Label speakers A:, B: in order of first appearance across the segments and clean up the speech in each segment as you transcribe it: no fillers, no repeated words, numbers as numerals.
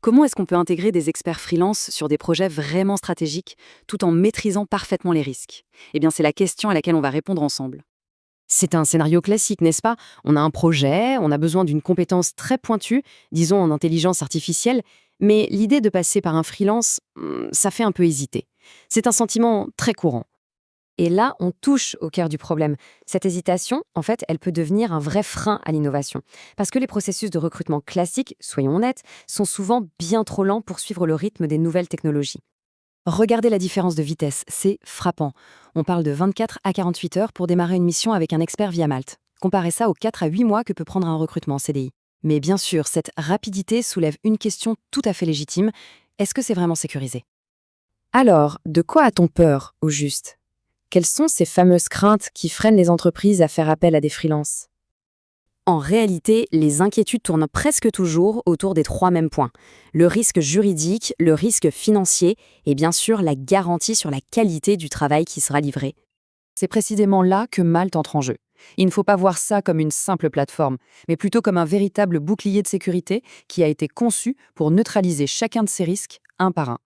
A: Comment est-ce qu'on peut intégrer des experts freelance sur des projets vraiment stratégiques tout en maîtrisant parfaitement les risques? Eh bien, c'est la question à laquelle on va répondre ensemble.
B: C'est un scénario classique, n'est-ce pas? On a un projet, on a besoin d'une compétence très pointue, disons en intelligence artificielle, mais l'idée de passer par un freelance, ça fait un peu hésiter. C'est un sentiment très courant. Et là, on touche au cœur du problème. Cette hésitation, en fait, elle peut devenir un vrai frein à l'innovation. Parce que les processus de recrutement classiques, soyons honnêtes, sont souvent bien trop lents pour suivre le rythme des nouvelles technologies. Regardez la différence de vitesse, c'est frappant. On parle de 24 à 48 heures pour démarrer une mission avec un expert via Malte. Comparez ça aux 4 à 8 mois que peut prendre un recrutement en CDI. Mais bien sûr, cette rapidité soulève une question tout à fait légitime. Est-ce que c'est vraiment sécurisé? Alors, de quoi a-t-on peur, au juste? Quelles sont ces fameuses craintes qui freinent les entreprises à faire appel à des freelances? En réalité, les inquiétudes tournent presque toujours autour des trois mêmes points. Le risque juridique, le risque financier et bien sûr la garantie sur la qualité du travail qui sera livré. C'est précisément là que Malte entre en jeu. Il ne faut pas voir ça comme une simple plateforme, mais plutôt comme un véritable bouclier de sécurité qui a été conçu pour neutraliser chacun de ces risques un par un.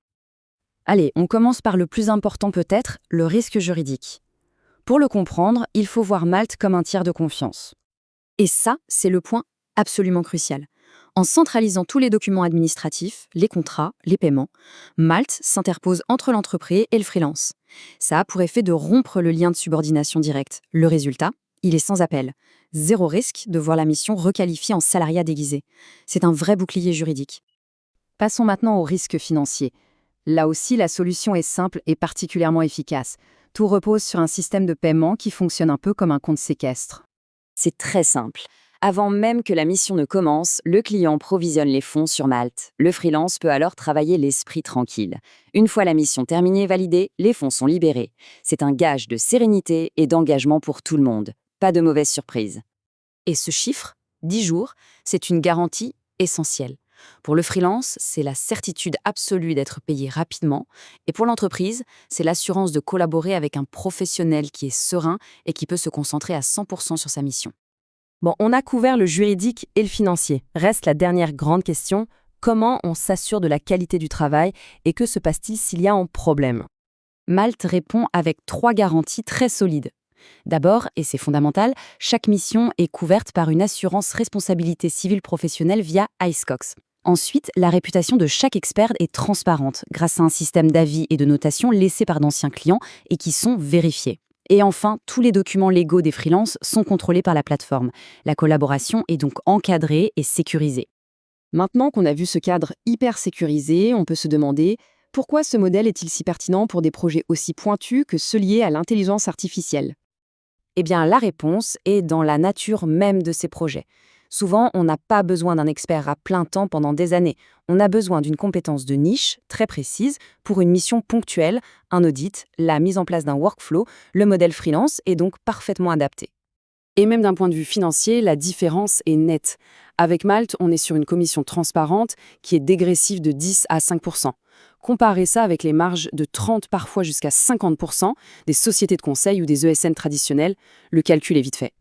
B: Allez, on commence par le plus important peut-être, le risque juridique. Pour le comprendre, il faut voir Malte comme un tiers de confiance. Et ça, c'est le point absolument crucial. En centralisant tous les documents administratifs, les contrats, les paiements, Malte s'interpose entre l'entreprise et le freelance. Ça a pour effet de rompre le lien de subordination directe. Le résultat, il est sans appel. Zéro risque de voir la mission requalifiée en salariat déguisé. C'est un vrai bouclier juridique. Passons maintenant au risque financier. Là aussi, la solution est simple et particulièrement efficace. Tout repose sur un système de paiement qui fonctionne un peu comme un compte séquestre. C'est très simple. Avant même que la mission ne commence, le client provisionne les fonds sur Malte. Le freelance peut alors travailler l'esprit tranquille. Une fois la mission terminée et validée, les fonds sont libérés. C'est un gage de sérénité et d'engagement pour tout le monde. Pas de mauvaise surprise. Et ce chiffre, 10 jours, c'est une garantie essentielle. Pour le freelance, c'est la certitude absolue d'être payé rapidement. Et pour l'entreprise, c'est l'assurance de collaborer avec un professionnel qui est serein et qui peut se concentrer à 100% sur sa mission. Bon, on a couvert le juridique et le financier. Reste la dernière grande question, comment on s'assure de la qualité du travail et que se passe-t-il s'il y a un problème? Malte répond avec 3 garanties très solides. D'abord, et c'est fondamental, chaque mission est couverte par une assurance responsabilité civile professionnelle via IceCox. Ensuite, la réputation de chaque expert est transparente grâce à un système d'avis et de notation laissé par d'anciens clients et qui sont vérifiés. Et enfin, tous les documents légaux des freelances sont contrôlés par la plateforme. La collaboration est donc encadrée et sécurisée. Maintenant qu'on a vu ce cadre hyper sécurisé, on peut se demander pourquoi ce modèle est-il si pertinent pour des projets aussi pointus que ceux liés à l'intelligence artificielle? Eh bien, la réponse est dans la nature même de ces projets. Souvent, on n'a pas besoin d'un expert à plein temps pendant des années. On a besoin d'une compétence de niche très précise pour une mission ponctuelle, un audit, la mise en place d'un workflow. Le modèle freelance est donc parfaitement adapté. Et même d'un point de vue financier, la différence est nette. Avec Malte, on est sur une commission transparente qui est dégressive de 10 à 5%. Comparez ça avec les marges de 30, parfois jusqu'à 50% des sociétés de conseil ou des ESN traditionnelles, le calcul est vite fait.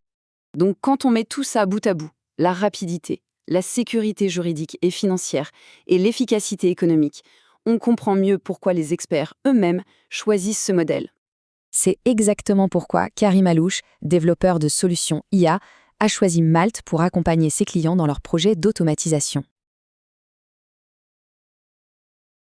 B: Donc quand on met tout ça bout à bout, la rapidité, la sécurité juridique et financière et l'efficacité économique, on comprend mieux pourquoi les experts eux-mêmes choisissent ce modèle. C'est exactement pourquoi Karim Alouche, développeur de solutions IA, a choisi Malte pour accompagner ses clients dans leurs projets d'automatisation.